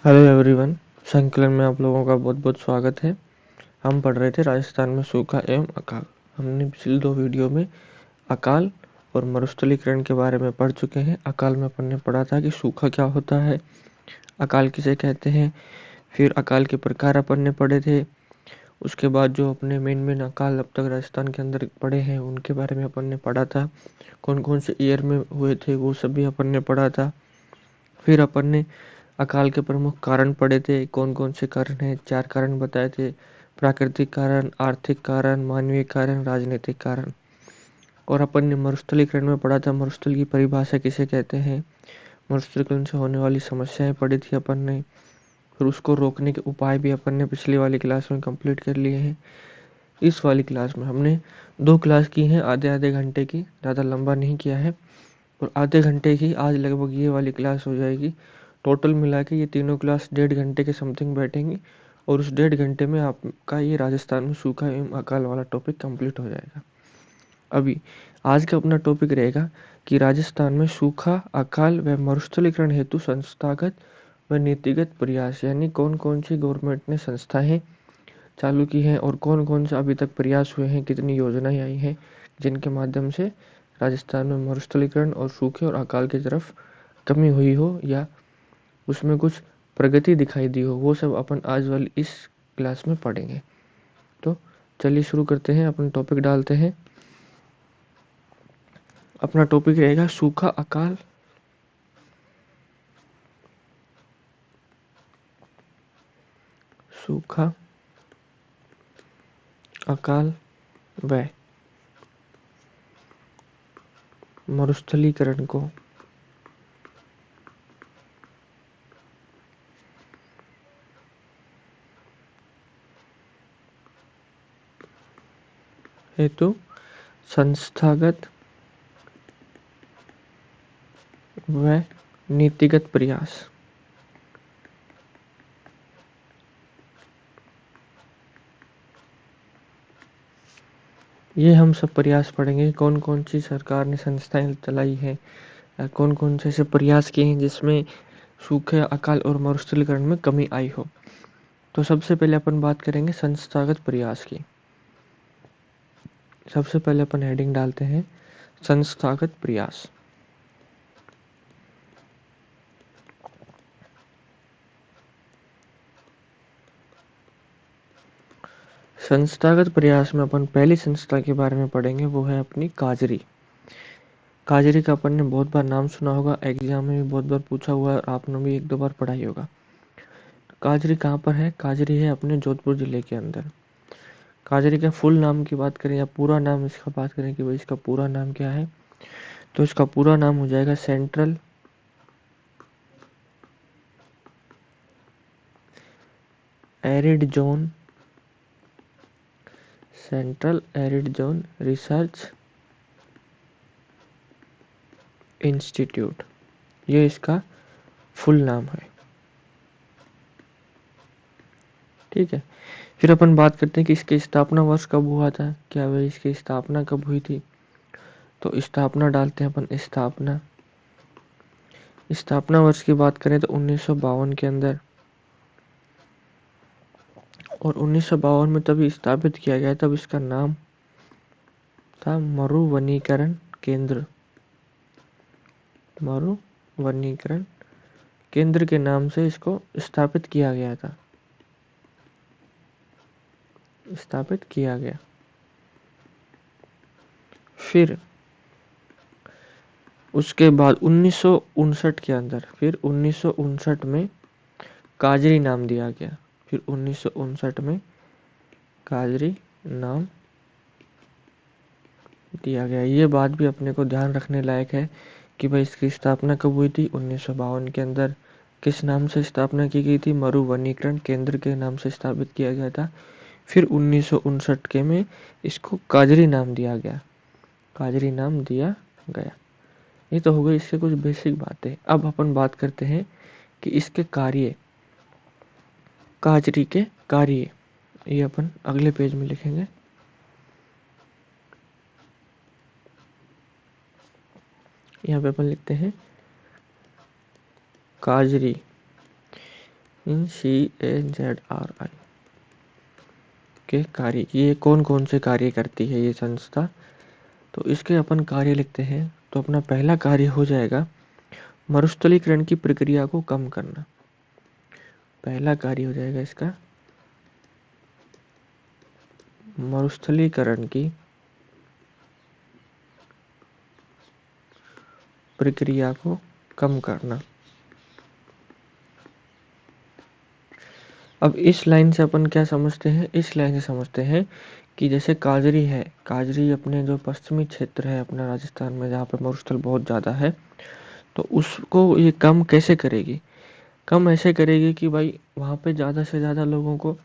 Hello everyone. संकलन में आप लोगों का बहुत बहुत स्वागत है। हम पढ़ रहे थे राजस्थान में सूखा एवं अकाल। हमने पिछले 2 वीडियो में अकाल और मरुस्थलीकरण के बारे में पढ़ चुके हैं। अकाल में अपन ने पढ़ा था कि सूखा क्या होता है, अकाल किसे कहते हैं, फिर अकाल के प्रकार अपन ने पढ़े थे। उसके बाद जो अपने मेन अकाल अब तक राजस्थान के अंदर पढ़े हैं उनके बारे में अपन ने पढ़ा था। कौन कौन से ईयर में हुए थे वो सभी अपन ने पढ़ा था। फिर अपन ने अकाल के प्रमुख कारण पढ़े थे। कौन कौन से कारण हैं, 4 कारण बताए थे। प्राकृतिक कारण, आर्थिक कारण, मानवीय कारण, राजनीतिक कारण। और अपन ने मरुस्थलीकरण में पढ़ा था मरुस्थल की परिभाषा किसे कहते हैं। मरुस्थलीकरण से होने वाली समस्याएं पढ़ी थी अपन ने। फिर उसको रोकने के उपाय भी अपन ने पिछली वाली क्लास में कंप्लीट कर लिए हैं। इस वाली क्लास में हमने 2 क्लास की हैं, आधे आधे घंटे की, ज़्यादा लंबा नहीं किया है। और आधे घंटे की आज लगभग ये वाली क्लास हो जाएगी। टोटल मिला के ये तीनों क्लास 1.5 घंटे के समथिंग बैठेंगी और उस 1.5 घंटे में आपका ये राजस्थान में सूखा एवं अकाल वाला टॉपिक कंप्लीट हो जाएगा। अभी आज का अपना टॉपिक रहेगा कि राजस्थान में सूखा, अकाल व मरुस्थलीकरण हेतु संस्थागत व नीतिगत प्रयास, यानी कौन कौन सी गवर्नमेंट ने संस्थाएं चालू की हैं और कौन कौन से अभी तक प्रयास हुए हैं, कितनी योजनाएं आई हैं जिनके माध्यम से राजस्थान में मरुस्थलीकरण और सूखे और अकाल की तरफ कमी हुई हो या उसमें कुछ प्रगति दिखाई दी हो, वो सब अपन आज वाली इस क्लास में पढ़ेंगे। तो चलिए शुरू करते हैं, अपन टॉपिक डालते हैं। अपना टॉपिक रहेगा सूखा, अकाल सूखा, अकाल व मरुस्थलीकरण को हेतु संस्थागत व नीतिगत प्रयास। ये हम सब प्रयास पढ़ेंगे, कौन कौन सी सरकार ने संस्थाएं चलाई हैं, कौन कौन से ऐसे प्रयास किए हैं जिसमें सूखे, अकाल और मरुस्थलीकरण में कमी आई हो। तो सबसे पहले अपन बात करेंगे संस्थागत प्रयास की। सबसे पहले अपन हेडिंग डालते हैं संस्थागत प्रयास। संस्थागत प्रयास में अपन पहली संस्था के बारे में पढ़ेंगे, वो है अपनी काजरी। काजरी का अपन ने बहुत बार नाम सुना होगा, एग्जाम में भी बहुत बार पूछा हुआ है और आपने भी 1-2 बार पढ़ाई होगा। काजरी कहाँ पर है? काजरी है अपने जोधपुर जिले के अंदर। काजरी के फुल नाम की बात करें या पूरा नाम इसका बात करें कि भाई इसका पूरा नाम क्या है, तो इसका पूरा नाम हो जाएगा central arid zone, central arid zone research institute. ये इसका फुल नाम है। ठीक है। फिर अपन बात करते हैं कि इसकी स्थापना वर्ष कब हुआ था, क्या भाई इसकी स्थापना कब हुई थी। तो स्थापना डालते हैं अपन, स्थापना। स्थापना वर्ष की बात करें तो 1952 के अंदर, और 1952 में तभी स्थापित किया गया, तब इसका नाम था मरुवनीकरण केंद्र। मरुवनीकरण केंद्र के नाम से इसको स्थापित किया गया था, स्थापित किया गया। फिर उसके बाद 1959 के अंदर, फिर 1959 में काजरी नाम दिया गया। फिर 1959 में काजरी नाम दिया गया। ये बात भी अपने को ध्यान रखने लायक है कि भाई इसकी स्थापना कब हुई थी, 1952 के अंदर। किस नाम से स्थापना की गई थी? मरुवनीकरण केंद्र के नाम से स्थापित किया गया था। फिर 1959 के में इसको काजरी नाम दिया गया, काजरी नाम दिया गया। ये तो हो गई इससे कुछ बेसिक बातें। अब अपन बात करते हैं कि इसके कार्य, काजरी के कार्य, ये अपन अगले पेज में लिखेंगे। यहाँ पे अपन लिखते हैं काजरी CAZRI के कार्य। ये कौन कौन से कार्य करती है ये संस्था? तो इसके अपन कार्य लिखते हैं तो अपना पहला कार्य हो जाएगा मरुस्थलीकरण की प्रक्रिया को कम करना। पहला कार्य हो जाएगा इसका मरुस्थलीकरण की प्रक्रिया को कम करना। अब इस लाइन से अपन क्या समझते हैं? इस लाइन से समझते हैं कि जैसे काजरी है, काजरी अपने जो पश्चिमी क्षेत्र है अपना राजस्थान में जहाँ पे मरुस्थल बहुत ज़्यादा है, तो उसको ये कम कैसे करेगी? कम ऐसे करेगी कि भाई वहाँ पे ज़्यादा से ज़्यादा लोगों को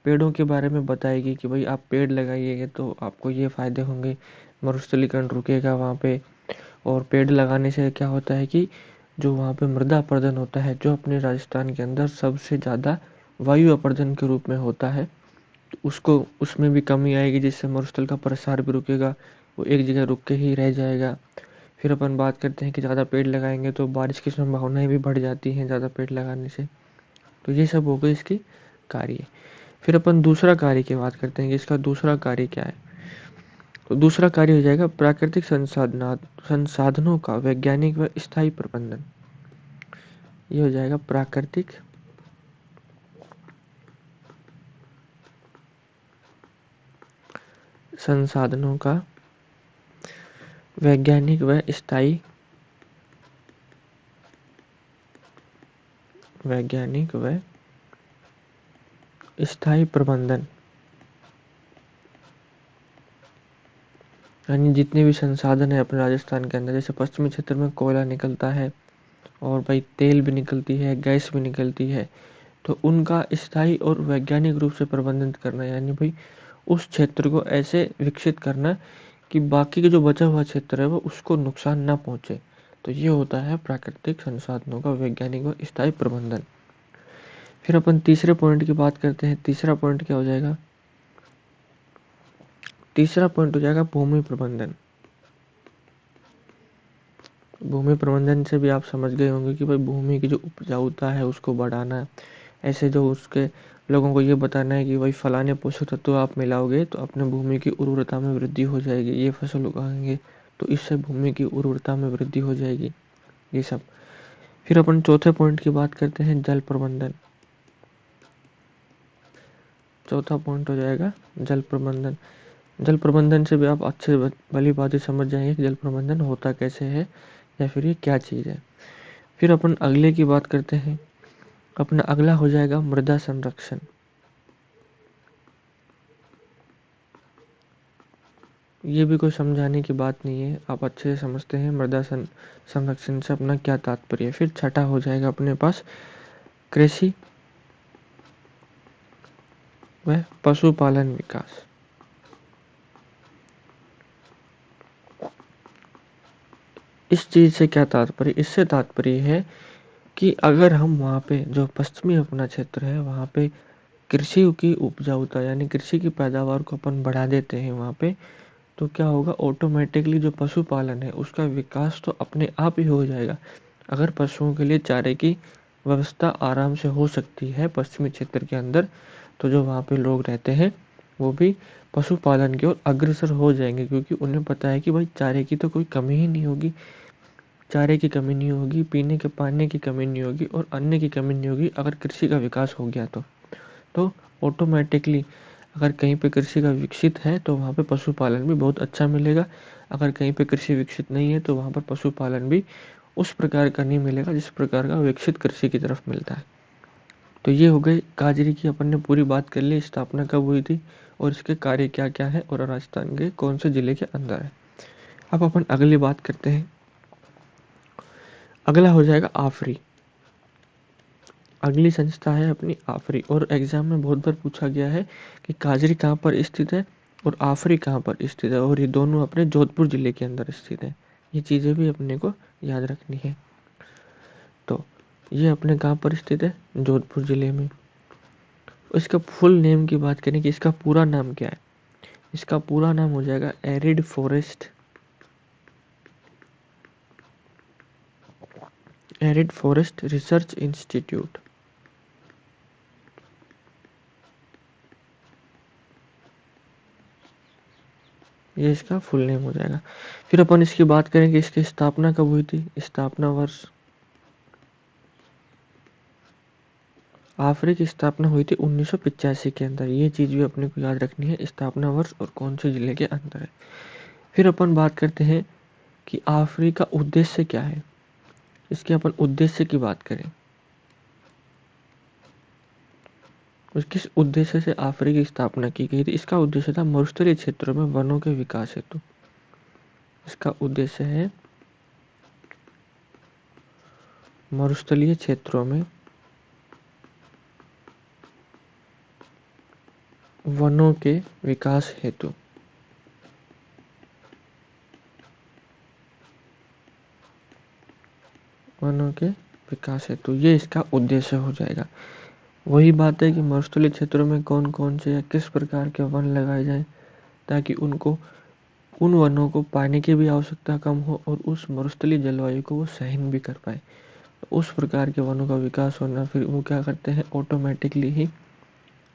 पेड़ों के बारे में बताएगी कि भाई आप पेड़ लगाइए तो आपको ये फ़ायदे होंगे, मरुस्थलीकरण रुकेगा वहाँ पे। और पेड़ लगाने से क्या होता है कि जो वहाँ पे मृदा अपरदन होता है, जो अपने राजस्थान के अंदर सबसे ज़्यादा वायु अपरदन के रूप में होता है, तो उसको उसमें भी कमी आएगी, जिससे मरुस्थल का प्रसार भी रुकेगा, वो एक जगह रुक के ही रह जाएगा। फिर अपन बात करते हैं कि ज़्यादा पेड़ लगाएंगे तो बारिश की संभावनाएं भी बढ़ जाती हैं ज़्यादा पेड़ लगाने से। तो ये सब हो गई इसकी कार्य। फिर अपन दूसरा कार्य की बात करते हैं कि इसका दूसरा कार्य क्या है। तो दूसरा कार्य हो जाएगा प्राकृतिक संसाधनों का वैज्ञानिक व स्थायी प्रबंधन। ये हो जाएगा प्राकृतिक संसाधनों का वैज्ञानिक व स्थायी प्रबंधन। यानी जितने भी संसाधन है अपने राजस्थान के अंदर, जैसे पश्चिमी क्षेत्र में कोयला निकलता है और भाई तेल भी निकलती है, गैस भी निकलती है, तो उनका स्थायी और वैज्ञानिक रूप से प्रबंधन करना, यानी भाई उस क्षेत्र को ऐसे विकसित करना कि बाकी के जो बचा हुआ क्षेत्र है वो उसको नुकसान ना पहुंचे। तो ये होता है प्राकृतिक संसाधनों का वैज्ञानिक व स्थायी प्रबंधन। फिर अपन तीसरे पॉइंट की बात करते हैं। तीसरा पॉइंट क्या हो जाएगा? तीसरा पॉइंट हो जाएगा भूमि प्रबंधन। भूमि प्रबंधन से भी आप समझ गए होंगे कि भाई भूमि की जो उपजाऊता है उसको बढ़ाना। ऐसे जो उसके लोगों को ये बताना है कि भाई फलाने पोषक तत्व आप मिलाओगे तो अपने भूमि की उर्वरता में वृद्धि हो जाएगी, ये फसल उगाएंगे तो इससे भूमि की उर्वरता में वृद्धि हो जाएगी, ये सब। फिर अपन चौथे पॉइंट की बात करते हैं जल प्रबंधन। चौथा पॉइंट हो जाएगा जल प्रबंधन। जल प्रबंधन से भी आप अच्छे भली बात समझ जाएंगे कि जल प्रबंधन होता कैसे है या फिर ये क्या चीज़ है। फिर अपन अगले की बात करते हैं। अपना अगला हो जाएगा मृदा संरक्षण। ये भी कोई समझाने की बात नहीं है, आप अच्छे से समझते हैं मृदा संरक्षण से अपना क्या तात्पर्य है। फिर छठा हो जाएगा अपने पास कृषि व पशुपालन विकास। इस चीज़ से क्या तात्पर्य? इससे तात्पर्य है कि अगर हम वहाँ पे जो पश्चिमी अपना क्षेत्र है वहाँ पे कृषि की उपजाऊता यानी कृषि की पैदावार को अपन बढ़ा देते हैं वहाँ पे, तो क्या होगा, ऑटोमेटिकली जो पशुपालन है उसका विकास तो अपने आप ही हो जाएगा। अगर पशुओं के लिए चारे की व्यवस्था आराम से हो सकती है पश्चिमी क्षेत्र के अंदर, तो जो वहाँ पे लोग रहते हैं वो भी पशुपालन की ओर अग्रसर हो जाएंगे, क्योंकि उन्हें पता है कि भाई चारे की तो कोई कमी ही नहीं होगी, चारे की कमी नहीं होगी, पीने के पानी की कमी नहीं होगी और अन्न की कमी नहीं होगी अगर कृषि का विकास हो गया तो ऑटोमेटिकली अगर कहीं पे कृषि का विकसित है तो वहाँ पे पशुपालन भी बहुत अच्छा मिलेगा। अगर कहीं पे कृषि विकसित नहीं है तो वहाँ पर पशुपालन भी उस प्रकार का नहीं मिलेगा जिस प्रकार का विकसित कृषि की तरफ मिलता है। तो ये हो गई काजरी की, अपन ने पूरी बात कर ली, स्थापना कब हुई थी और इसके कार्य क्या क्या है और राजस्थान के कौन से जिले के अंदर है। अब अपन अगली बात करते हैं। अगला हो जाएगा आफरी। अगली संस्था है अपनी आफरी, और एग्जाम में बहुत बार पूछा गया है कि काजरी कहाँ पर स्थित है और आफरी कहाँ पर स्थित है, और ये दोनों अपने जोधपुर जिले के अंदर स्थित है। ये चीज़ें भी अपने को याद रखनी है। तो ये अपने कहाँ पर स्थित है? जोधपुर जिले में। इसका फुल नेम की बात करें कि इसका पूरा नाम क्या है, इसका पूरा नाम हो जाएगा एरिड फॉरेस्ट रिसर्च इंस्टीट्यूट। ये इसका फुल नेम हो जाएगा। फिर अपन इसकी बात करेंगे, इसकी स्थापना कब हुई थी। स्थापना वर्ष, आफरी की स्थापना हुई थी 1985 के अंदर। ये चीज भी अपने को याद रखनी है, स्थापना वर्ष और कौन से जिले के अंदर है। फिर अपन बात करते हैं कि आफरी का उद्देश्य क्या है। इसके अपन उद्देश्य की बात करें, किस उद्देश्य से आफरी की स्थापना की गई थी। इसका उद्देश्य था मरुस्थलीय क्षेत्रों में वनों के विकास हेतु। इसका उद्देश्य है मरुस्थलीय क्षेत्रों में वनों के विकास हेतु। वनों के विकास हेतु ये इसका उद्देश्य हो जाएगा। वही बात है कि मरुस्थलीय क्षेत्रों में कौन कौन से या किस प्रकार के वन लगाए जाएं ताकि उनको, उन वनों को पानी की भी आवश्यकता कम हो और उस मरुस्थलीय जलवायु को वो सहन भी कर पाए। उस प्रकार के वनों का विकास होना, फिर वो क्या करते हैं, ऑटोमेटिकली ही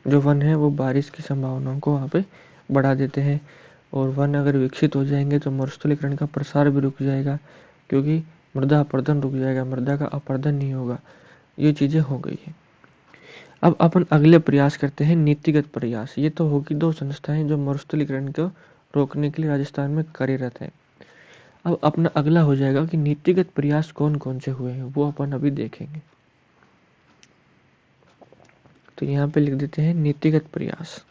जो वन है वो बारिश की संभावनाओं को वहाँ पे बढ़ा देते हैं। और वन अगर विकसित हो जाएंगे तो मरुस्थलीकरण का प्रसार भी रुक जाएगा, क्योंकि मृदा अपरदन रुक जाएगा, मृदा का अपरदन नहीं होगा। ये चीज़ें हो गई है। अब अपन अगले प्रयास करते हैं, नीतिगत प्रयास। ये तो होगी दो संस्थाएं जो मरुस्थलीकरण को रोकने के लिए राजस्थान में कार्यरत है। अब अपना अगला हो जाएगा कि नीतिगत प्रयास कौन कौन से हुए हैं, वो अपन अभी देखेंगे। तो यहाँ पे लिख देते हैं नीतिगत प्रयास।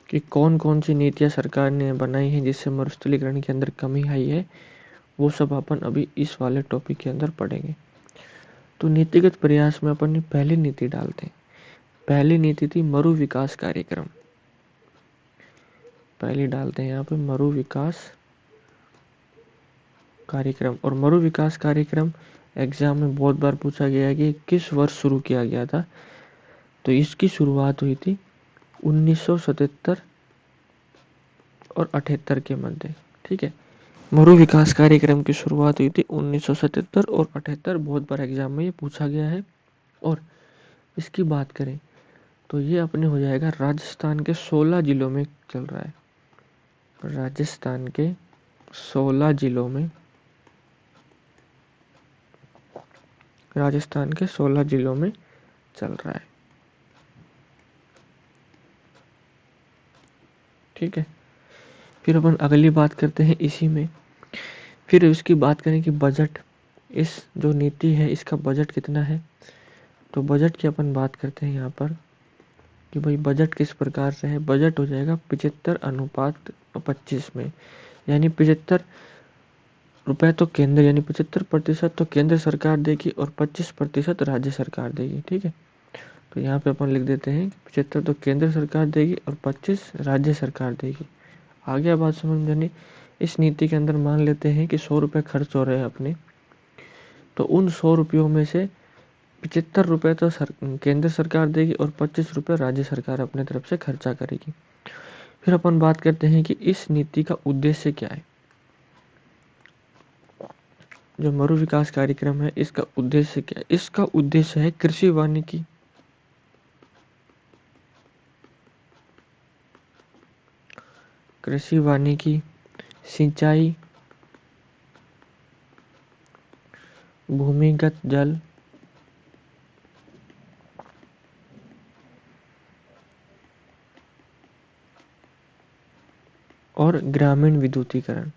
कि कौन कौन सी नीतियां सरकार ने बनाई हैं जिससे मरुस्थलीकरण के अंदर कमी आई है, वो सब अपन अभी इस वाले टॉपिक के अंदर पढ़ेंगे। तो नीतिगत प्रयास में अपन पहली नीति डालते हैं। पहली नीति थी मरु विकास कार्यक्रम। पहली डालते हैं यहाँ पे मरु विकास कार्यक्रम। और मरु विकास कार्यक्रम एग्जाम में बहुत बार पूछा गया है कि किस वर्ष शुरू किया गया था। तो इसकी शुरुआत हुई थी 1977 और 78 के मध्य। ठीक है, मरु विकास कार्यक्रम की शुरुआत हुई थी 1977 और 78। बहुत बार एग्जाम में ये पूछा गया है। और इसकी बात करें तो ये अपने हो जाएगा राजस्थान के 16 जिलों में चल रहा है। राजस्थान के 16 जिलों में, राजस्थान के 16 जिलों में चल रहा है। ठीक है, फिर अपन अगली बात करते हैं इसी में। फिर उसकी बात करें कि बजट, इस जो नीति है इसका बजट कितना है। तो बजट की अपन बात करते हैं यहाँ पर कि भाई बजट किस प्रकार से है। बजट हो जाएगा 75:25 में, यानी 75 रुपए तो केंद्र, यानी 75% तो केंद्र सरकार देगी और 25% राज्य सरकार देगी। ठीक है, तो यहाँ पे अपन लिख देते हैं 75 तो केंद्र सरकार देगी और 25 राज्य सरकार देगी। आ गया बात समझ में नहीं। इस नीति के अंदर मान लेते हैं कि 100 रुपये खर्च हो रहे हैं अपने, तो उन 100 रुपयों में से 75 रुपये तो केंद्र सरकार देगी और 25 रुपये राज्य सरकार अपने तरफ से खर्चा करेगी। फिर अपन बात करते हैं कि इस नीति का उद्देश्य क्या है। जो मरु विकास कार्यक्रम है इसका उद्देश्य क्या है। इसका उद्देश्य है कृषि वानिकी, कृषि वानिकी, सिंचाई, भूमिगत जल, और ग्रामीण विद्युतीकरण।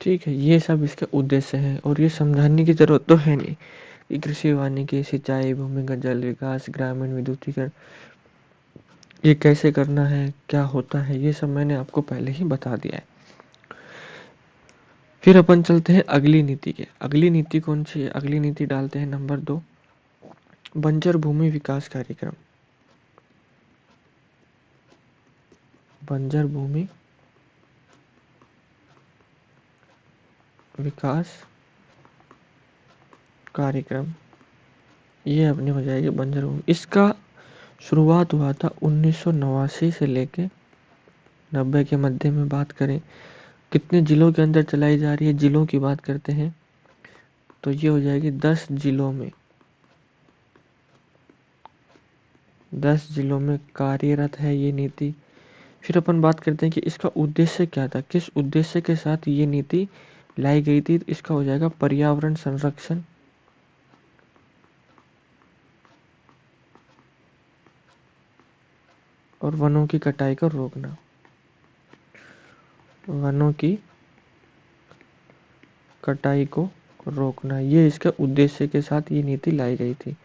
ठीक है, ये सब इसके उद्देश्य है और ये समझाने की जरूरत तो है नहीं कि कृषि वानिकी, सिंचाई, भूमिगत जल विकास, ग्रामीण विद्युतीकरण ये कैसे करना है, क्या होता है, ये सब मैंने आपको पहले ही बता दिया है। फिर अपन चलते हैं अगली नीति के। अगली नीति कौन सी है। अगली नीति डालते हैं नंबर 2, बंजर भूमि विकास कार्यक्रम। बंजर भूमि विकास कार्यक्रम, ये अपनी हो जाएगी बंजर भूमि। इसका शुरुआत हुआ था 1989 से लेके 90 के मध्य में बात करें कितने जिलों के अंदर चलाई जा रही है, जिलों की बात करते हैं तो ये हो जाएगी 10 जिलों में, 10 जिलों में कार्यरत है ये नीति। फिर अपन बात करते हैं कि इसका उद्देश्य क्या था, किस उद्देश्य के साथ ये नीति लाई गई थी। इसका हो जाएगा पर्यावरण संरक्षण और वनों की कटाई को रोकना। वनों की कटाई को रोकना, ये इसके उद्देश्य के साथ ये नीति लाई गई थी।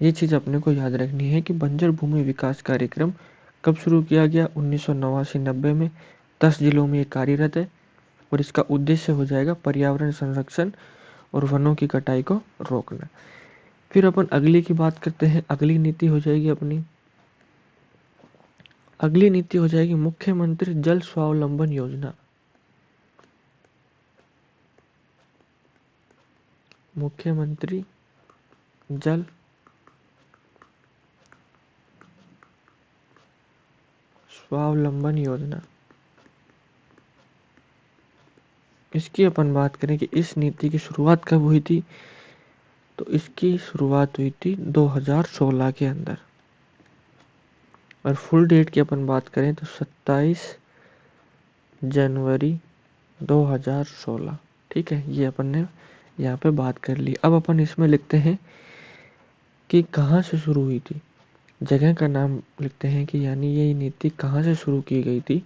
ये चीज़ अपने को याद रखनी है कि बंजर भूमि विकास कार्यक्रम कब शुरू किया गया, 1989-90 में। 10 जिलों में ये कार्यरत है और इसका उद्देश्य हो जाएगा पर्यावरण संरक्षण और वनों की कटाई को रोकना। फिर अपन अगली की बात करते हैं। अगली नीति हो जाएगी अपनी, अगली नीति हो जाएगी मुख्यमंत्री जल स्वावलंबन योजना। मुख्यमंत्री जल स्वावलंबन योजना। इसकी अपन बात करें कि इस नीति की शुरुआत कब हुई थी, तो इसकी शुरुआत हुई थी 2016 के अंदर। और फुल डेट की अपन बात करें तो 27 जनवरी 2016। ठीक है, ये अपन ने यहाँ पे बात कर ली। अब अपन इसमें लिखते हैं कि कहाँ से शुरू हुई थी, जगह का नाम लिखते हैं कि यानी ये नीति कहाँ से शुरू की गई थी।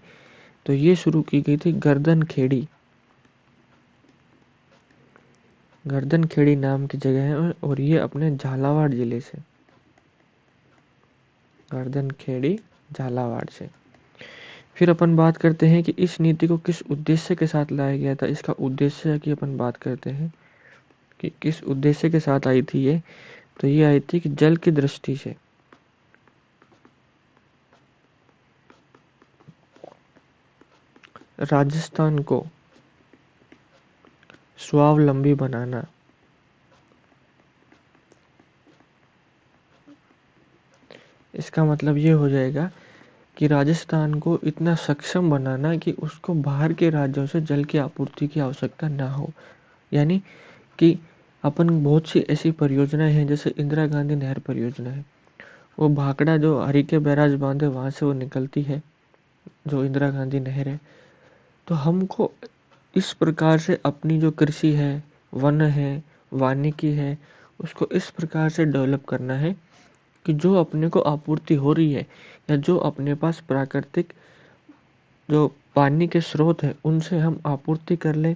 तो ये शुरू की गई थी गर्दनखेड़ी, गर्दनखेड़ी नाम की जगह है और ये अपने झालावाड़ जिले से, गर्दनखेड़ी झालावाड़ से। फिर अपन बात करते हैं कि इस नीति को किस उद्देश्य के साथ लाया गया था। इसका उद्देश्य की अपन बात करते हैं कि किस उद्देश्य के साथ आई थी ये, तो ये आई थी कि जल की दृष्टि से राजस्थान को स्वावलंबी बनाना। इसका मतलब ये हो जाएगा कि राजस्थान को इतना सक्षम बनाना कि उसको बाहर के राज्यों से जल की आपूर्ति की आवश्यकता ना हो। यानी कि अपन बहुत सी ऐसी परियोजनाएं हैं, जैसे इंदिरा गांधी नहर परियोजना है, वो भाखड़ा जो हरिके बैराज बांध है वहाँ से वो निकलती है, जो इंदिरा गांधी नहर है। तो हमको इस प्रकार से अपनी जो कृषि है, वन है, वानिकी है, उसको इस प्रकार से डेवलप करना है कि जो अपने को आपूर्ति हो रही है या जो अपने पास प्राकृतिक जो पानी के स्रोत है उनसे हम आपूर्ति कर लें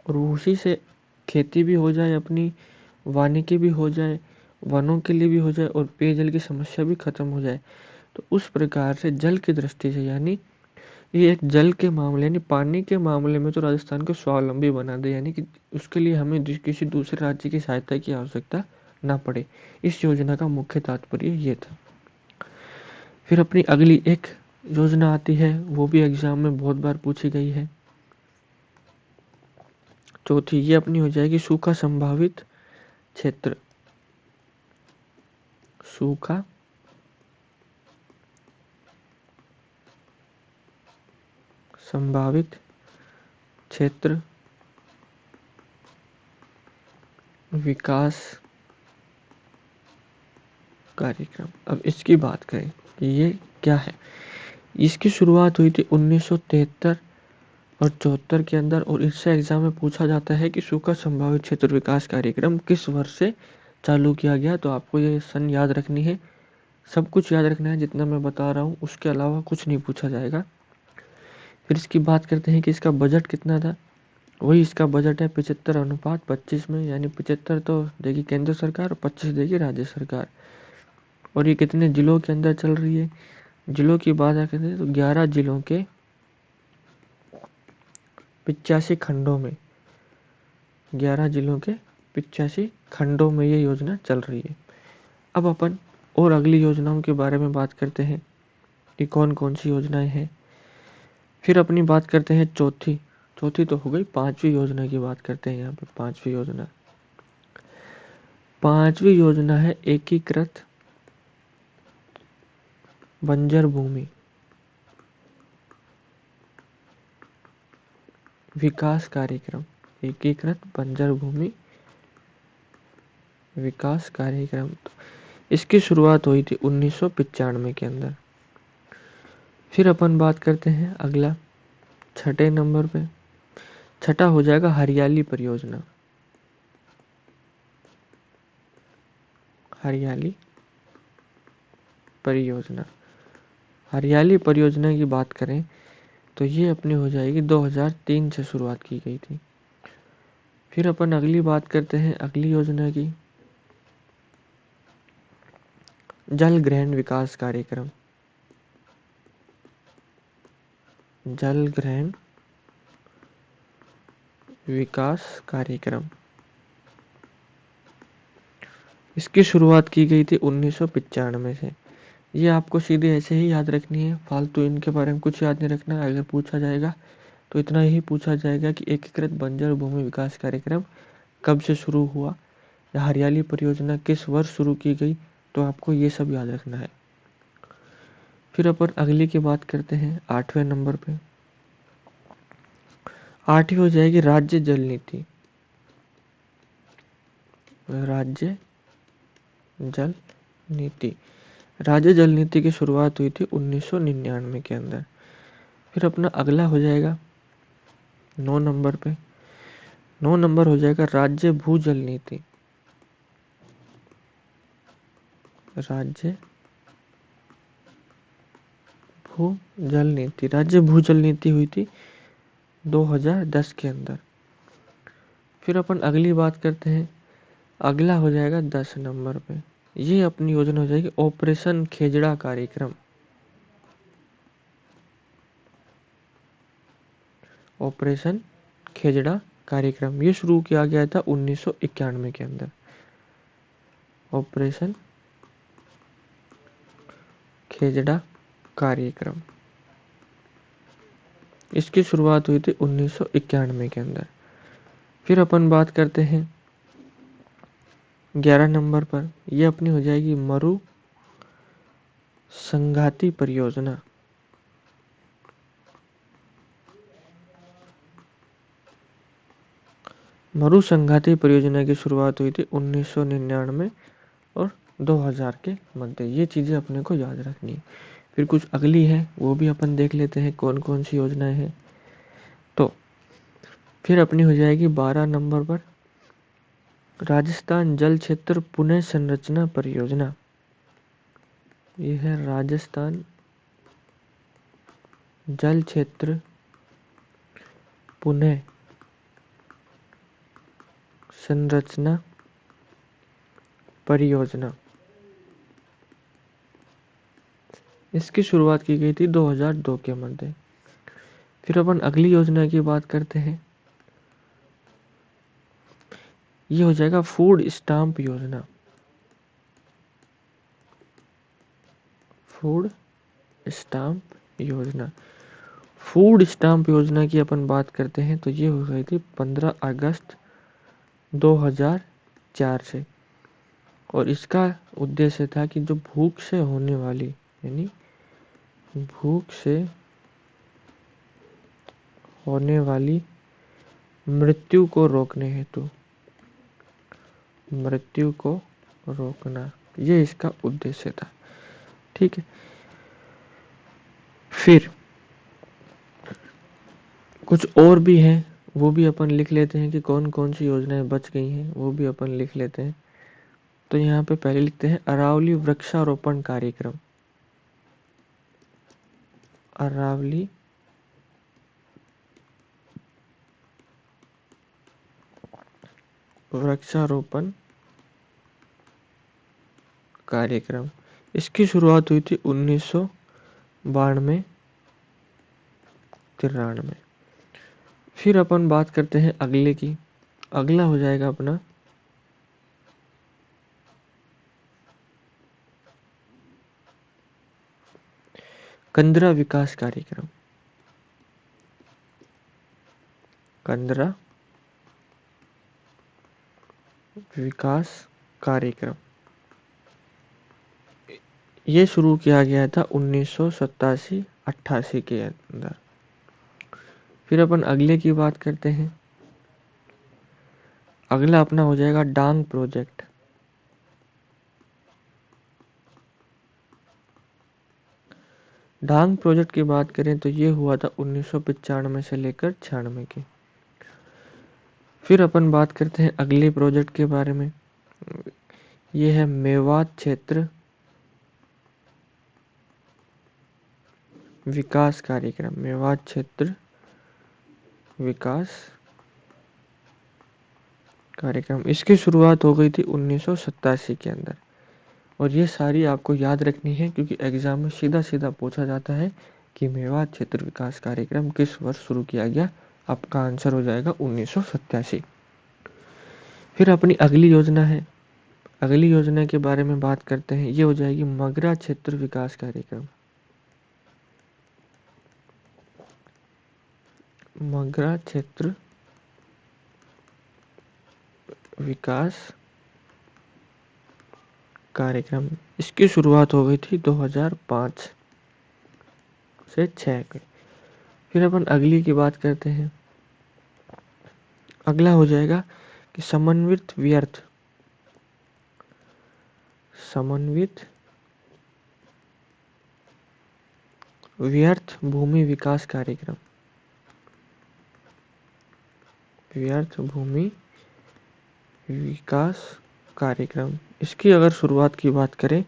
और उसी से खेती भी हो जाए, अपनी वानिकी भी हो जाए, वनों के लिए भी हो जाए और पेयजल की समस्या भी खत्म हो जाए। तो उस प्रकार से जल की दृष्टि से, यानी ये एक जल के मामले यानी पानी के मामले में तो राजस्थान को स्वावलंबी बना दे, यानी कि उसके लिए हमें किसी दूसरे राज्य की सहायता की आवश्यकता ना पड़े। इस योजना का मुख्य तात्पर्य ये था। फिर अपनी अगली एक योजना आती है, वो भी एग्जाम में बहुत बार पूछी गई है। चौथी ये अपनी हो जाएगी सूखा संभावित क्षेत्र। सूखा संभावित क्षेत्र विकास कार्यक्रम। अब इसकी बात करें कि ये क्या है। इसकी शुरुआत हुई थी 1973 और 74 के अंदर, और इससे एग्जाम में पूछा जाता है कि सूखा संभावित क्षेत्र विकास कार्यक्रम किस वर्ष से चालू किया गया। तो आपको ये सन याद रखनी है, सब कुछ याद रखना है जितना मैं बता रहा हूँ, उसके अलावा कुछ नहीं पूछा जाएगा। फिर इसकी बात करते हैं कि इसका बजट कितना था। वही इसका बजट है 75:25 में, यानी 75 तो देगी केंद्र सरकार और 25 देगी राज्य सरकार। और ये कितने जिलों के अंदर चल रही है, जिलों की बात करते हैं तो 11 जिलों के 85 खंडों में, 11 जिलों के 85 खंडों में ये योजना चल रही है। अब अपन और अगली योजनाओं के बारे में बात करते हैं कि कौन कौन सी योजनाएं हैं। फिर अपनी बात करते हैं चौथी, चौथी तो हो गई, पांचवी योजना की बात करते हैं। यहाँ पे पांचवी योजना, पांचवी योजना है एकीकृत बंजर भूमि। विकास कार्यक्रम, एकीकृत बंजर भूमि विकास कार्यक्रम। इसकी शुरुआत हुई थी 1995 के अंदर। फिर अपन बात करते हैं अगला, छठे नंबर पे। छठा हो जाएगा हरियाली परियोजना। हरियाली परियोजना, हरियाली परियोजना की बात करें तो ये अपनी हो जाएगी 2003 से शुरुआत की गई थी। फिर अपन अगली बात करते हैं अगली योजना की, जल ग्रहण विकास कार्यक्रम। जल ग्रहण विकास कार्यक्रम, इसकी शुरुआत की गई थी 1995 से। ये आपको सीधे ऐसे ही याद रखनी है, फालतू इनके बारे में कुछ याद नहीं रखना है। अगर पूछा जाएगा तो इतना ही पूछा जाएगा कि एकीकृत बंजर भूमि विकास कार्यक्रम कब से शुरू हुआ या हरियाली परियोजना किस वर्ष शुरू की गई, तो आपको ये सब याद रखना है। फिर अपन अगली की बात करते हैं 8वें नंबर पे। 8वीं हो जाएगी राज्य जल नीति। राज्य जल नीति, राज्य जल नीति की शुरुआत हुई थी 1999 के अंदर। फिर अपना अगला हो जाएगा 9 नंबर पे। 9 नंबर हो जाएगा राज्य भूजल नीति। राज्य भूजल नीति, राज्य भूजल नीति हुई थी 2010 के अंदर। फिर अपन अगली बात करते हैं, अगला हो जाएगा 10 नंबर पे। ये अपनी योजना हो जाएगी ऑपरेशन खेजड़ा कार्यक्रम। ऑपरेशन खेजड़ा कार्यक्रम ये शुरू किया गया था 1991 के अंदर। ऑपरेशन खेजड़ा कार्यक्रम, इसकी शुरुआत हुई थी 1991 के अंदर। फिर अपन बात करते हैं 11 नंबर पर। यह अपनी हो जाएगी मरु संघाती परियोजना। मरु संघाती परियोजना की शुरुआत हुई थी 1999 और 2000 के मध्य। ये चीजें अपने को याद रखनी है। फिर कुछ अगली है वो भी अपन देख लेते हैं कौन कौन सी योजनाएं हैं। तो फिर अपनी हो जाएगी 12 नंबर पर राजस्थान जल क्षेत्र पुनः संरचना परियोजना। ये है राजस्थान जल क्षेत्र पुनः संरचना परियोजना। इसकी शुरुआत की गई थी 2002 के मध्य। फिर अपन अगली योजना की बात करते हैं, ये हो जाएगा फूड स्टाम्प योजना। फूड स्टाम्प योजना, फूड स्टाम्प योजना की अपन बात करते हैं तो ये हो गई थी 15 अगस्त 2004 से। और इसका उद्देश्य था कि जो भूख से होने वाली, यानी भूख से होने वाली मृत्यु को रोकने हेतु, मृत्यु को रोकना, ये इसका उद्देश्य था। ठीक है। फिर कुछ और भी हैं, वो भी अपन लिख लेते हैं कि कौन कौन सी योजनाएं बच गई हैं, वो भी अपन लिख लेते हैं। तो यहाँ पे पहले लिखते हैं अरावली वृक्षारोपण कार्यक्रम। अरावली वृक्षारोपण कार्यक्रम, इसकी शुरुआत हुई थी 1992-93। फिर अपन बात करते हैं अगले की। अगला हो जाएगा अपना कंदरा विकास कार्यक्रम। कंदरा विकास कार्यक्रम, ये शुरू किया गया था 1987-88 के अंदर। फिर अपन अगले की बात करते हैं। अगला अपना हो जाएगा डांग प्रोजेक्ट। डांग प्रोजेक्ट की बात करें तो ये हुआ था 1995 से लेकर 96 की। फिर अपन बात करते हैं अगले प्रोजेक्ट के बारे में। ये है मेवात क्षेत्र विकास कार्यक्रम। मेवात क्षेत्र विकास कार्यक्रम, इसकी शुरुआत हो गई थी 1987 के अंदर। और ये सारी आपको याद रखनी है क्योंकि एग्जाम में सीधा सीधा पूछा जाता है कि मेवात क्षेत्र विकास कार्यक्रम किस वर्ष शुरू किया गया। आपका आंसर हो जाएगा 1987। फिर अपनी अगली योजना है, अगली योजना के बारे में बात करते हैं। ये हो जाएगी मगरा क्षेत्र विकास कार्यक्रम। मगरा क्षेत्र विकास कार्यक्रम, इसकी शुरुआत हो गई थी 2005 से 6 की। फिर अपन अगली की बात करते हैं। अगला हो जाएगा कि समन्वित व्यर्थ भूमि विकास कार्यक्रम। व्यर्थ भूमि विकास कार्यक्रम, इसकी अगर शुरुआत की बात करें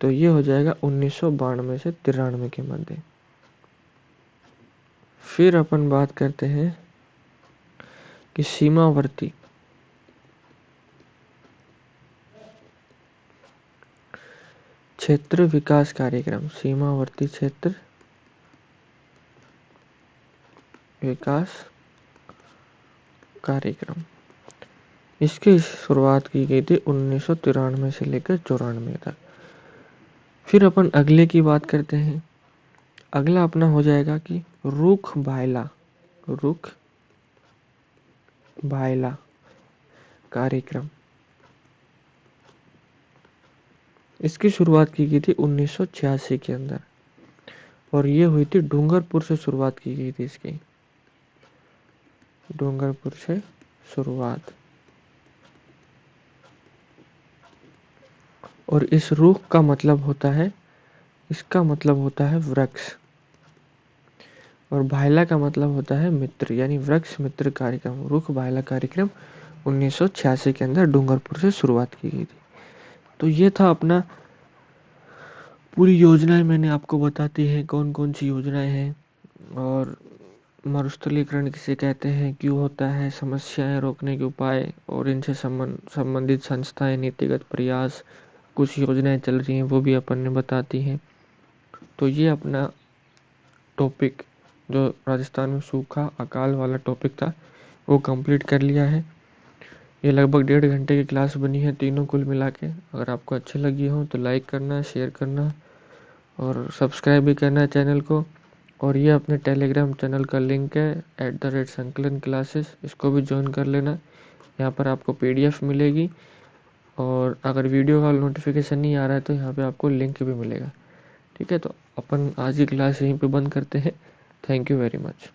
तो ये हो जाएगा 1992 से 93 के मध्य। फिर अपन बात करते हैं कि सीमावर्ती क्षेत्र विकास कार्यक्रम। सीमावर्ती क्षेत्र विकास कार्यक्रम, इसकी शुरुआत की गई थी 1993 से लेकर 94 तक। फिर अपन अगले की बात करते हैं। अगला अपना हो जाएगा कि रुख भायला कार्यक्रम। इसकी शुरुआत की गई थी 1986 के अंदर और ये हुई थी डूंगरपुर से शुरुआत की गई थी इसकी। डूंगरपुर से शुरुआत। और इस रुख का मतलब होता है, इसका मतलब होता है वृक्ष, और भायला का मतलब होता है मित्र, यानी वृक्ष मित्र कार्यक्रम। रुख भायला कार्यक्रम 1986 के अंदर डूंगरपुर से शुरुआत की गई थी। तो ये था अपना पूरी योजनाएं, मैंने आपको बताती है कौन कौन सी योजनाएं हैं और मरुस्थलीकरण किसे कहते हैं, क्यों होता है, समस्याएं रोकने के उपाय और इनसे संबंधित संस्थाएं, नीतिगत प्रयास, कुछ योजनाएं चल रही हैं वो भी अपन ने बताती हैं। तो ये अपना टॉपिक जो राजस्थान में सूखा अकाल वाला टॉपिक था वो कंप्लीट कर लिया है। ये लगभग 1.5 घंटे की क्लास बनी है तीनों कुल मिला के। अगर आपको अच्छी लगी हो तो लाइक करना, शेयर करना और सब्सक्राइब भी करना है चैनल को। और ये अपने टेलीग्राम चैनल का लिंक है @संकलन क्लासेस, इसको भी ज्वाइन कर लेना। यहाँ पर आपको PDF मिलेगी और अगर वीडियो का नोटिफिकेशन नहीं आ रहा है तो यहाँ पे आपको लिंक भी मिलेगा। ठीक है, तो अपन आज की क्लास यहीं पे बंद करते हैं। Thank you very much.